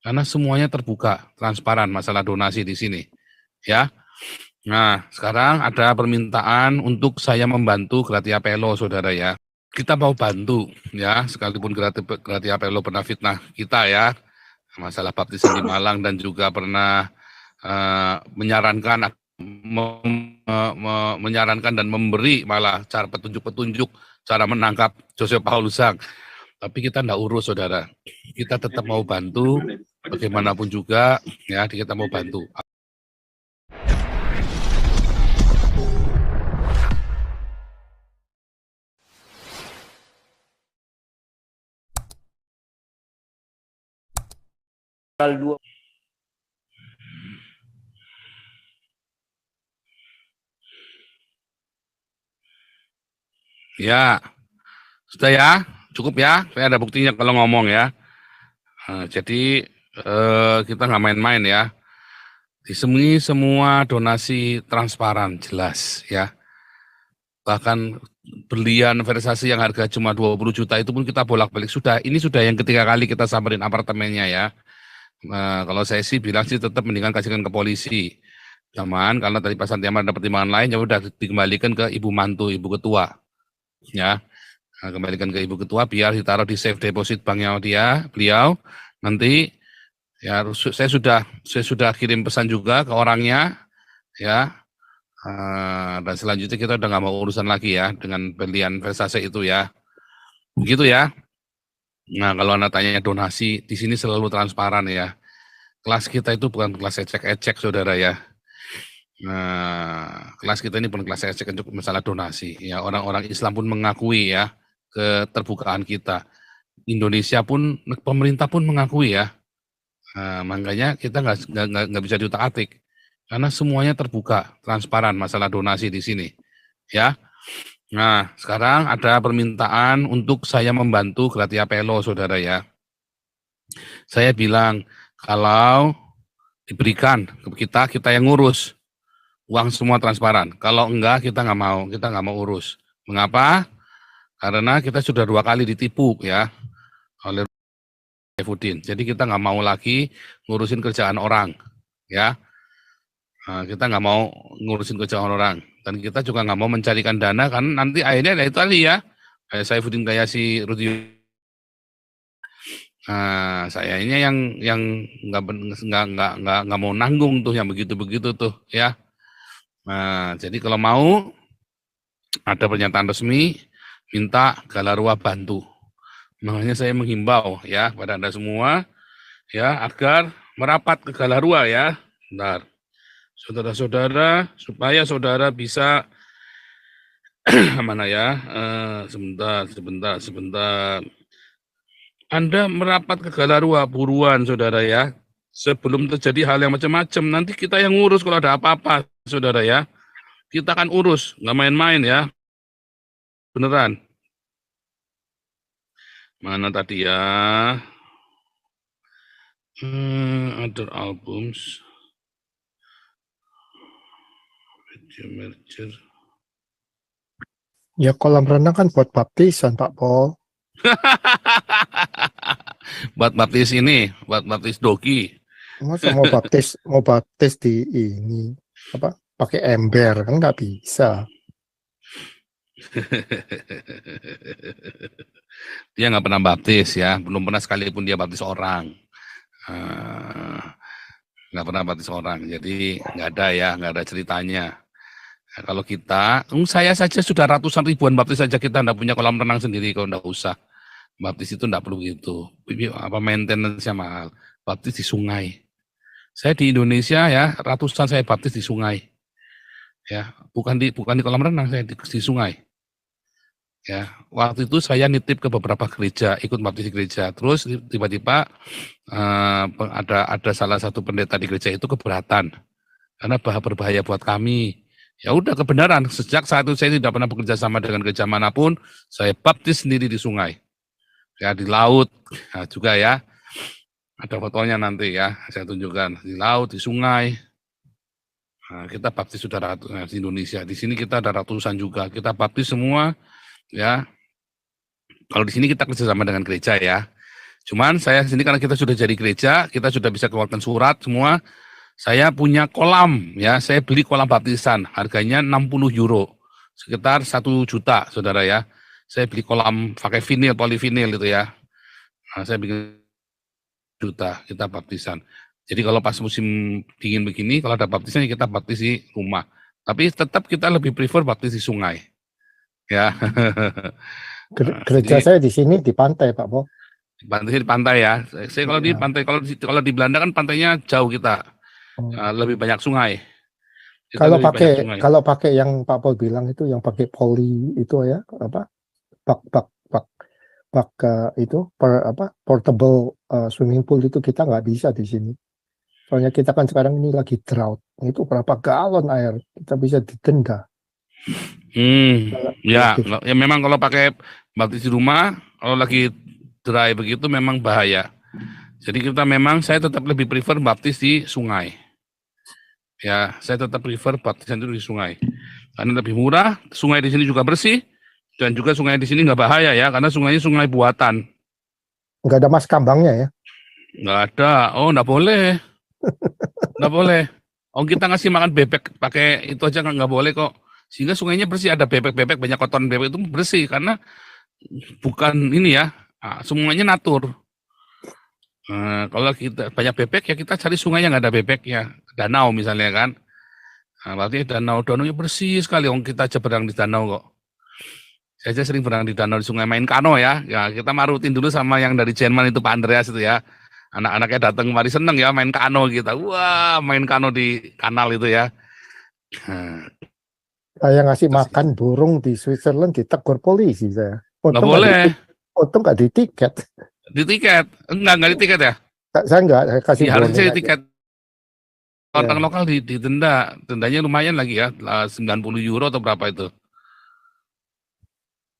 karena semuanya terbuka, transparan masalah donasi di sini, ya. Nah, sekarang ada permintaan untuk saya membantu Gratia Pelo, saudara ya. Kita mau bantu, ya, sekalipun Gratia Pelo pernah fitnah kita ya, masalah baptisan di Malang dan juga pernah menyarankan menyarankan dan memberi malah cara petunjuk-petunjuk cara menangkap Joseph Paul Luzang. Tapi kita enggak urus, saudara. Kita tetap mau bantu, bagaimanapun juga, ya, kita mau bantu. Tanggal 2. Ya, sudah ya, cukup ya. Saya ada buktinya kalau ngomong ya. Jadi kita nggak main-main ya. Disemui semua donasi transparan, jelas ya. Bahkan berlian Versace yang harga cuma 20 juta itu pun kita bolak-balik. Ini sudah yang ketiga kali kita samperin apartemennya ya. Kalau saya sih bilang sih tetap mendingan kasihkan ke polisi. Cuman karena tadi Pak Santiaman ada pertimbangan lain, ya udah dikembalikan ke ibu mantu, ibu ketua. Ya, kembalikan ke ibu ketua biar ditaruh di safe deposit banknya beliau. Nanti ya saya sudah kirim pesan juga ke orangnya ya. Dan selanjutnya kita udah nggak mau urusan lagi ya dengan berlian Versace itu ya. Begitu ya. Nah, kalau Anda tanya donasi, di sini selalu transparan ya. Kelas kita itu bukan kelas ecek-ecek, saudara ya. Nah, kelas kita ini bukan kelas ecek untuk masalah donasi. Ya, orang-orang Islam pun mengakui ya keterbukaan kita. Indonesia pun, pemerintah pun mengakui ya. Nah, makanya kita nggak bisa diutak-atik karena semuanya terbuka, transparan masalah donasi di sini. Ya. Nah, sekarang ada permintaan untuk saya membantu Gratia Pelo, saudara ya. Saya bilang kalau diberikan ke kita yang ngurus. Uang semua transparan. Kalau enggak, kita nggak mau urus. Mengapa? Karena kita sudah 2 kali ditipu ya oleh Saifuddin. Jadi kita nggak mau lagi ngurusin kerjaan orang, ya. Kita nggak mau ngurusin kerjaan orang. Dan kita juga nggak mau mencarikan dana, kan nanti akhirnya itu tadi ya, kayak Saifuddin kayak si Rudi. Saya ini yang nggak mau nanggung tuh yang begitu-begitu tuh ya. Jadi kalau mau ada pernyataan resmi, minta Galarua bantu. Makanya saya menghimbau ya pada Anda semua ya agar merapat ke Galarua ya. Bentar. Saudara-saudara, supaya saudara bisa mana ya? Sebentar. Anda merapat ke Galarua buruan, saudara ya. Sebelum terjadi hal yang macam-macam, nanti kita yang ngurus kalau ada apa-apa, saudara ya. Kita akan urus, nggak main-main ya. Beneran. Mana tadi ya? Other albums. Video merger. Ya kolam renang kan buat baptisan Pak Pol. Buat baptis Doki. Masa mau baptis di ini apa pakai ember kan nggak bisa. Dia nggak pernah baptis ya, belum pernah sekalipun dia baptis orang. Nggak pernah baptis orang, jadi nggak ada ceritanya. Nah, kalau kita, saya saja sudah ratusan ribuan baptis saja, kita nggak punya kolam renang sendiri, kalau nggak usah. Baptis itu nggak perlu gitu, maintenance-nya mahal. Baptis di sungai. Saya di Indonesia ya, ratusan saya baptis di sungai. Ya, bukan di kolam renang, saya di sungai. Ya, waktu itu saya nitip ke beberapa gereja, ikut baptis di gereja. Terus tiba-tiba ada salah satu pendeta di gereja itu keberatan karena berbahaya buat kami. Ya udah kebenaran, sejak saat itu saya tidak pernah bekerja sama dengan gereja manapun, saya baptis sendiri di sungai. Ya di laut juga ya. Ada fotonya nanti ya, saya tunjukkan di laut, di sungai. Nah, kita baptis sudah di Indonesia. Di sini kita ada ratusan juga. Kita baptis semua ya. Kalau di sini kita kerjasama dengan gereja ya. Cuman saya sini karena kita sudah jadi gereja, kita sudah bisa keluarkan surat semua. Saya punya kolam, ya. Saya beli kolam baptisan, harganya 60 euro, sekitar 1 juta, saudara ya. Saya beli kolam pakai vinil, polivinil itu ya. Nah, saya bikin juta, kita baptisan. Jadi kalau pas musim dingin begini, kalau ada baptisan ya kita baptis di rumah. Tapi tetap kita lebih prefer baptis di sungai. Ya. Gereja Jadi saya di sini di pantai, Pak Bo. di pantai ya. Saya kalau di Ya. pantai, kalau di Belanda kan pantainya jauh kita. Oh. Lebih banyak sungai. Kita Kalau lebih banyak pakai sungai. yang Pak Paul bilang itu yang pakai poli itu ya apa bak itu portable swimming pool itu kita nggak bisa di sini. Soalnya kita kan sekarang ini lagi drought. Itu berapa galon air kita bisa didenda. Ya, Gitu. ya memang kalau pakai baptis di rumah, kalau lagi dry begitu memang bahaya. Jadi saya tetap lebih prefer baptis di sungai. Ya, saya tetap prefer baptisan itu di sungai. Karena lebih murah, sungai di sini juga bersih, dan juga sungai di sini nggak bahaya ya, karena sungainya sungai buatan. Nggak ada mas kambangnya ya? Nggak ada. Oh, nggak boleh. Nggak boleh. Oh, kita ngasih makan bebek pakai itu aja nggak boleh kok. Sehingga sungainya bersih, ada bebek-bebek, banyak kotoran bebek itu bersih, karena bukan ini ya, semuanya natur. Kalau kita banyak bebek ya kita cari sungai yang nggak ada bebeknya, danau misalnya kan. Berarti danau-danaunya bersih sekali, kita aja berenang di danau kok. Saya aja sering berenang di danau, di sungai, main kano ya. Ya kita marutin dulu sama yang dari Jerman itu Pak Andreas itu ya. Anak-anaknya datang kemari seneng ya main kano kita. Wah, main kano di kanal itu ya. Saya ngasih makan burung di Switzerland ditegur polisi saya. Nggak boleh. Untung nggak di tiket. Di tiket? Enggak di tiket ya? Saya kasih Ya, harusnya warning di tiket. Orang lokal didenda, dendanya lumayan lagi ya, 90 euro atau berapa itu.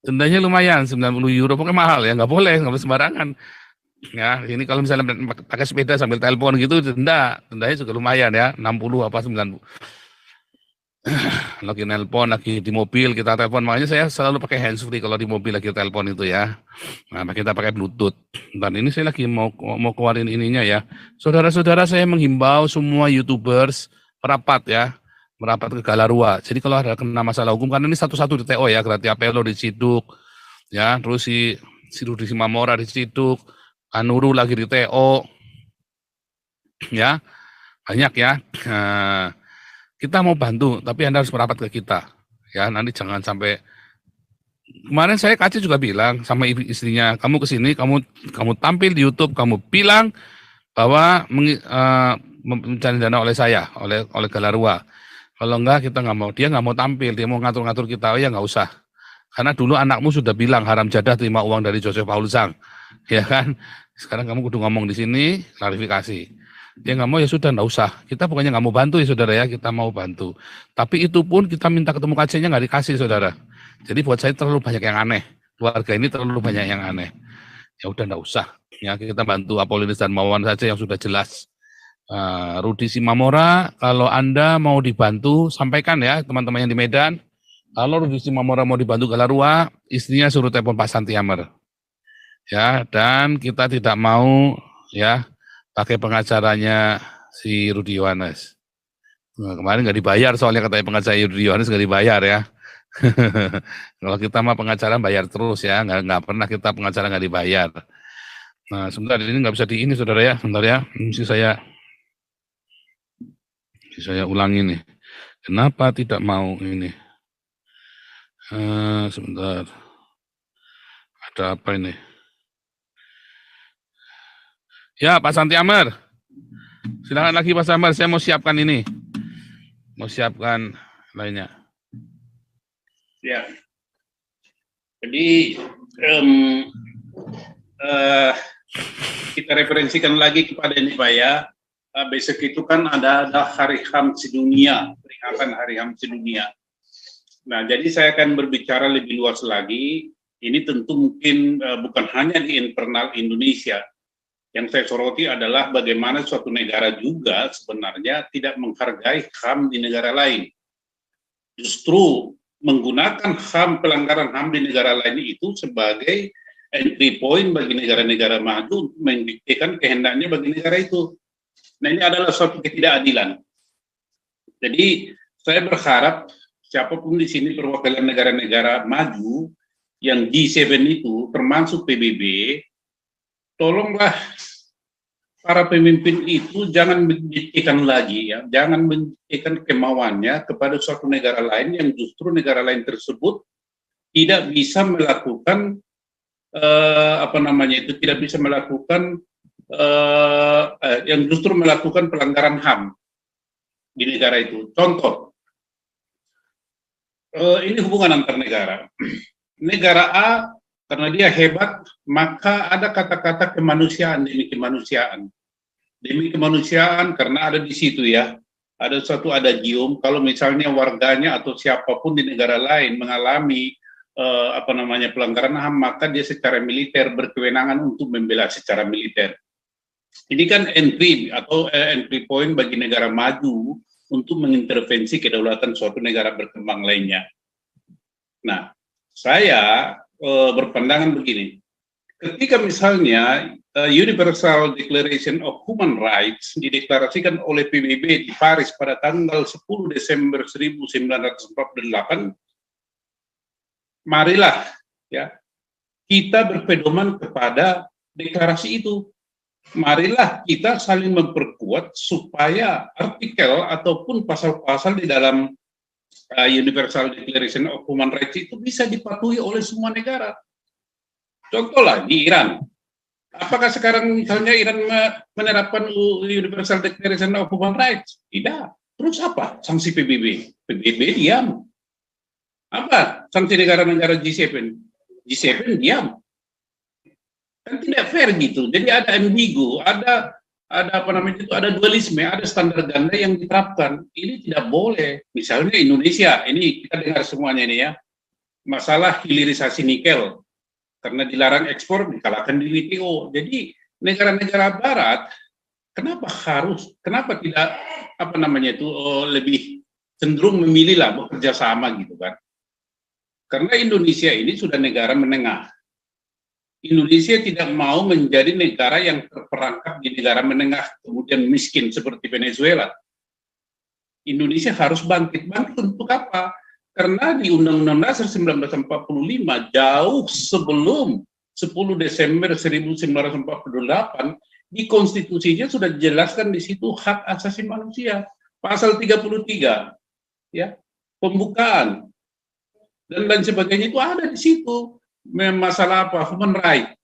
Dendanya lumayan, 90 euro, pokoknya mahal ya, nggak boleh sembarangan. Ya, ini kalau misalnya pakai sepeda sambil telepon gitu, dendanya juga lumayan ya, 60 apa 90. Lagi nelpon, lagi di mobil kita telepon, makanya saya selalu pakai handsfree kalau di mobil lagi telepon itu ya. Nah, kita pakai Bluetooth. Dan ini saya lagi mau keluarin ininya ya. Saudara-saudara, saya menghimbau semua YouTubers merapat ke Galarua. Jadi kalau ada kena masalah hukum, karena ini satu-satu di TO ya, Gratia Pelo diciduk, ya, terus si Rudi Simamora diciduk, Anuru lagi di TO, ya, banyak ya. Kita mau bantu, tapi Anda harus merapat ke kita. Ya, nanti jangan sampai. Kemarin saya Kaci juga bilang sama istrinya, kamu kesini, kamu tampil di YouTube, kamu bilang bahwa mencari dana oleh saya, oleh Galarua. Kalau enggak, kita nggak mau. Dia nggak mau tampil, dia mau ngatur-ngatur kita. Oh ya nggak usah. Karena dulu anakmu sudah bilang haram jadah terima uang dari Joseph Paul Zhang, ya kan? Sekarang kamu kudu ngomong di sini, klarifikasi. Dia nggak mau ya sudah nggak usah. Kita pokoknya nggak mau bantu ya saudara ya, kita mau bantu. Tapi itu pun kita minta ketemu KC-nya nggak dikasih saudara. Jadi buat saya terlalu banyak yang aneh. Keluarga ini terlalu banyak yang aneh. Ya udah nggak usah. Ya kita bantu Apolinis dan Mawan saja yang sudah jelas. Rudi Simamora, kalau Anda mau dibantu, sampaikan ya teman-teman yang di Medan. Kalau Rudi Simamora mau dibantu Galarua, istrinya suruh telepon Pak Santiamer. Ya, dan kita tidak mau ya pakai pengacaranya si Rudi Yohanes. Nah, kemarin nggak dibayar soalnya katanya pengacara Rudi Yohanes nggak dibayar ya. Kalau kita mah pengacara bayar terus ya, nggak pernah kita pengacara nggak dibayar. Nah, sebentar ini nggak bisa di ini saudara ya, sebentar ya, mesti saya ulangi nih. Kenapa tidak mau ini? Sebentar. Ada apa ini? Ya, Pak Santiamer. Silakan lagi Pak Santiamer, saya mau siapkan ini. Mau siapkan lainnya. Ya. Jadi kita referensikan lagi kepada ini Pak ya. Besok itu kan ada Hari HAM sedunia, peringatan Hari HAM sedunia. Nah, jadi saya akan berbicara lebih luas lagi. Ini tentu mungkin bukan hanya di internal Indonesia. Yang saya soroti adalah bagaimana suatu negara juga sebenarnya tidak menghargai HAM di negara lain. Justru menggunakan HAM, pelanggaran HAM di negara lain itu sebagai entry point bagi negara-negara maju untuk membuktikan kehendaknya bagi negara itu. Nah, ini adalah suatu ketidakadilan. Jadi saya berharap siapapun di sini perwakilan negara-negara maju yang G7 itu termasuk PBB, tolonglah para pemimpin itu jangan membuktikan lagi ya, jangan membuktikan kemauannya kepada suatu negara lain yang justru negara lain tersebut tidak bisa melakukan tidak bisa melakukan yang justru melakukan pelanggaran HAM di negara itu. Contoh, ini hubungan antar negara. Negara A karena dia hebat, maka ada kata-kata kemanusiaan demi kemanusiaan. Demi kemanusiaan karena ada di situ ya, ada suatu adagium kalau misalnya warganya atau siapapun di negara lain mengalami pelanggaran HAM, maka dia secara militer berkewenangan untuk membela secara militer. Ini kan entry point bagi negara maju untuk mengintervensi kedaulatan suatu negara berkembang lainnya. Nah, saya berpandangan begini, ketika misalnya Universal Declaration of Human Rights dideklarasikan oleh PBB di Paris pada tanggal 10 Desember 1948, marilah ya kita berpedoman kepada deklarasi itu. Marilah kita saling memperkuat supaya artikel ataupun pasal-pasal di dalam Universal Declaration of Human Rights itu bisa dipatuhi oleh semua negara. Contohlah di Iran. Apakah sekarang misalnya Iran menerapkan Universal Declaration of Human Rights? Tidak. Terus apa? Sanksi PBB. PBB diam. Apa sanksi negara-negara G7? G7 diam. Kan tidak fair gitu. Jadi ada ambigu, ada dualisme, ada standar ganda yang diterapkan. Ini tidak boleh. Misalnya Indonesia, ini kita dengar semuanya ini ya, masalah hilirisasi nikel karena dilarang ekspor dikalahkan di WTO. Jadi negara-negara Barat kenapa tidak lebih cenderung memilihlah bekerja sama gitu kan? Karena Indonesia ini sudah negara menengah. Indonesia tidak mau menjadi negara yang terperangkap di negara menengah kemudian miskin seperti Venezuela. Indonesia harus bangkit. Bangkit untuk apa? Karena di Undang-Undang Dasar 1945 jauh sebelum 10 Desember 1948 di konstitusinya sudah dijelaskan di situ hak asasi manusia. Pasal 33 ya, pembukaan dan lain sebagainya itu ada di situ. Masalah apa? Human right.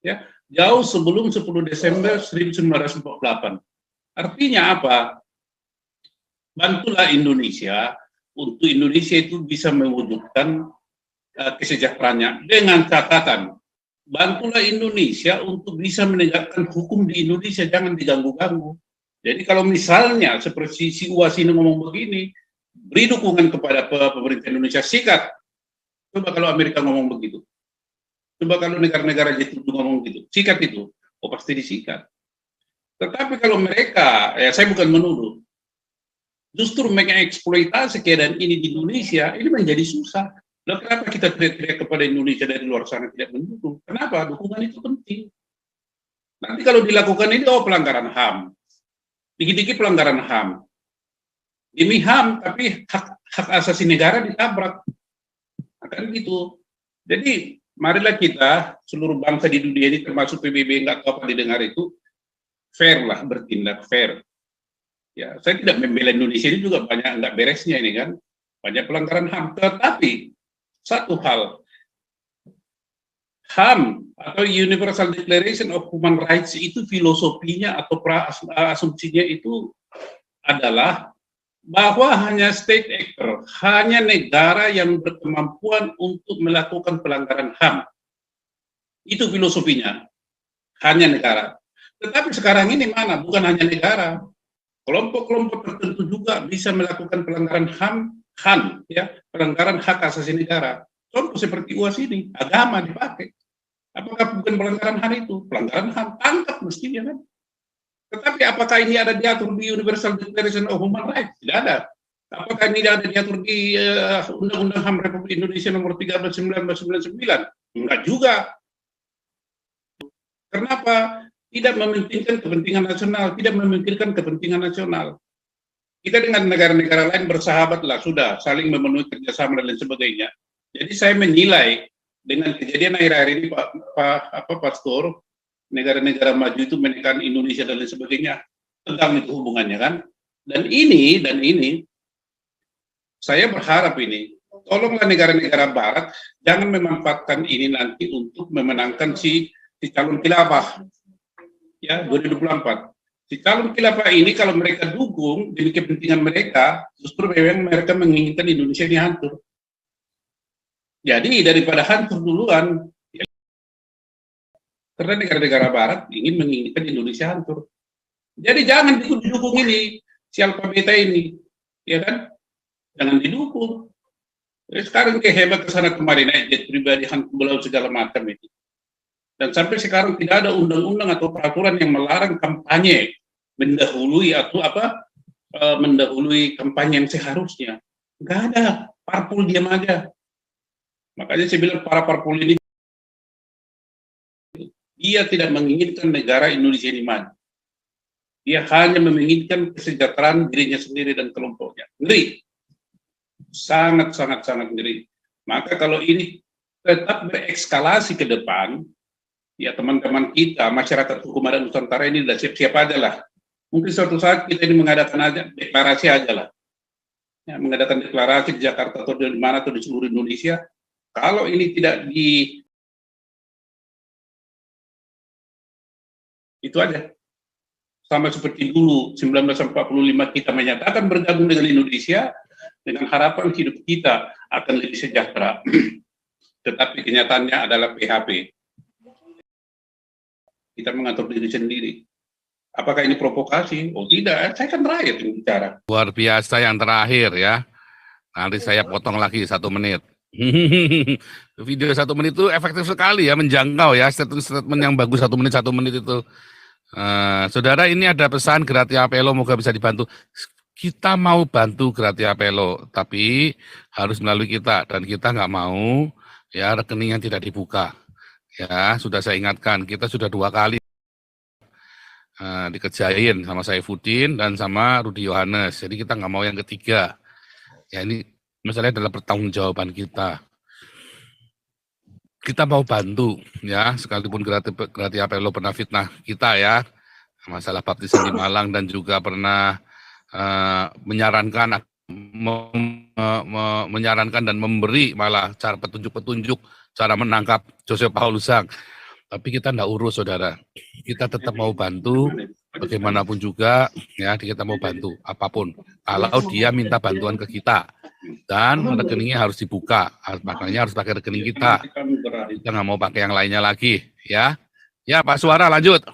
Ya, jauh sebelum 10 Desember 1948. Artinya apa? Bantulah Indonesia untuk Indonesia itu bisa mewujudkan kesejahteraannya dengan catatan. Bantulah Indonesia untuk bisa menegakkan hukum di Indonesia, jangan diganggu-ganggu. Jadi kalau misalnya seperti si UAS ini ngomong begini, beri dukungan kepada pemerintah Indonesia, sikat. Coba kalau Amerika ngomong begitu. Coba kalau negara-negara G7 ngomong begitu. Sikat itu. Oh pasti disikat. Tetapi kalau mereka, ya saya bukan menuduh, justru mengeksploitasi keadaan ini di Indonesia, ini menjadi susah. Lalu kenapa kita teriak-teriak kepada Indonesia dari luar sana tidak mendukung? Kenapa? Dukungan itu penting. Nanti kalau dilakukan ini, pelanggaran HAM. Dikit-dikit pelanggaran HAM. Demi HAM, tapi hak asasi negara ditabrak. Akan gitu. Jadi marilah kita seluruh bangsa di dunia ini termasuk PBB nggak tahu apa didengar itu fair lah, bertindak fair. Ya, saya tidak membela Indonesia ini juga banyak nggak beresnya ini kan, banyak pelanggaran HAM. Tetapi satu hal, HAM atau Universal Declaration of Human Rights itu filosofinya atau asumsinya itu adalah bahwa hanya state actor, hanya negara yang berkemampuan untuk melakukan pelanggaran HAM. Itu filosofinya, hanya negara. Tetapi sekarang ini mana? Bukan hanya negara. Kelompok-kelompok tertentu juga bisa melakukan pelanggaran HAM, ya, pelanggaran hak asasi negara. Contoh seperti UAS ini, agama dipakai. Apakah bukan pelanggaran HAM itu? Pelanggaran HAM, tangkap mestinya kan. Tetapi apakah ini ada diatur di Universal Declaration of Human Rights? Tidak ada. Apakah ini ada diatur di Undang-Undang HAM Republik Indonesia nomor 13 1999? Enggak juga. Kenapa? Tidak mementingkan kepentingan nasional, tidak memikirkan kepentingan nasional. Kita dengan negara-negara lain bersahabat lah, sudah saling memenuhi kerjasama dan lain sebagainya. Jadi saya menilai dengan kejadian akhir-akhir ini Pak Pastor, negara-negara maju itu menekan Indonesia dan lain sebagainya, tegang itu hubungannya kan. Dan ini saya berharap ini, tolonglah negara-negara Barat jangan memanfaatkan ini nanti untuk memenangkan si calon khilafah ya 2024. Si calon khilafah ini kalau mereka dukung demi kepentingan mereka, justru memang mereka menginginkan Indonesia ini hancur. Jadi daripada hancur duluan, ya, karena negara-negara Barat ingin menginginkan Indonesia hancur. Jadi jangan didukung ini, si Alpha Beta ini, ya kan? Jangan didukung. Sekarang dia hebat ke sana kemari, naik jet pribadi, hantu belau segala macam itu. Dan sampai sekarang tidak ada undang-undang atau peraturan yang melarang kampanye mendahului atau mendahului kampanye yang seharusnya. Nggak ada, parpol diam aja. Makanya saya bilang para parpol ini dia tidak menginginkan negara Indonesia ini maju. Dia hanya menginginkan kesejahteraan dirinya sendiri dan kelompoknya. Ngeri. Sangat ngeri. Maka kalau ini tetap berekskalasi ke depan, ya teman-teman kita, masyarakat hukum adat Nusantara ini sudah siap-siap aja lah. Mungkin suatu saat kita ini mengadakan aja deklarasi aja lah. Ya, mengadakan deklarasi di Jakarta atau di mana atau di seluruh Indonesia. Kalau ini tidak itu aja. Sama seperti dulu 1945 kita menyatakan bergabung dengan Indonesia dengan harapan hidup kita akan lebih sejahtera. Tetapi kenyataannya adalah PHP. Kita mengatur diri sendiri. Apakah ini provokasi? Oh tidak, saya kan rakyat yang bicara. Luar biasa yang terakhir ya. Nanti saya potong lagi 1 menit. Video 1 menit itu efektif sekali ya, menjangkau ya, statement yang bagus 1 menit itu. Saudara, ini ada pesan Gratia Apelo, moga bisa dibantu. Kita mau bantu Gratia Apelo, tapi harus melalui kita, dan kita nggak mau ya rekening yang tidak dibuka. Ya, sudah saya ingatkan, kita sudah 2 kali dikejain sama Saifuddin dan sama Rudi Yohanes. Jadi kita nggak mau yang ketiga. Ya ini masalahnya adalah pertanggungjawaban kita. Kita mau bantu ya, sekalipun Gratia Apelo pernah fitnah kita ya, masalah baptisan di Malang dan juga pernah menyarankan dan memberi malah cara petunjuk-petunjuk cara menangkap Joseph Paul Luzang. Tapi kita enggak urus, saudara. Kita tetap mau bantu, bagaimanapun juga, ya kita mau bantu, apapun. Kalau dia minta bantuan ke kita, dan rekeningnya harus dibuka, makanya harus pakai rekening kita. Kita nggak mau pakai yang lainnya lagi, ya. Ya, Pak Suara, lanjut.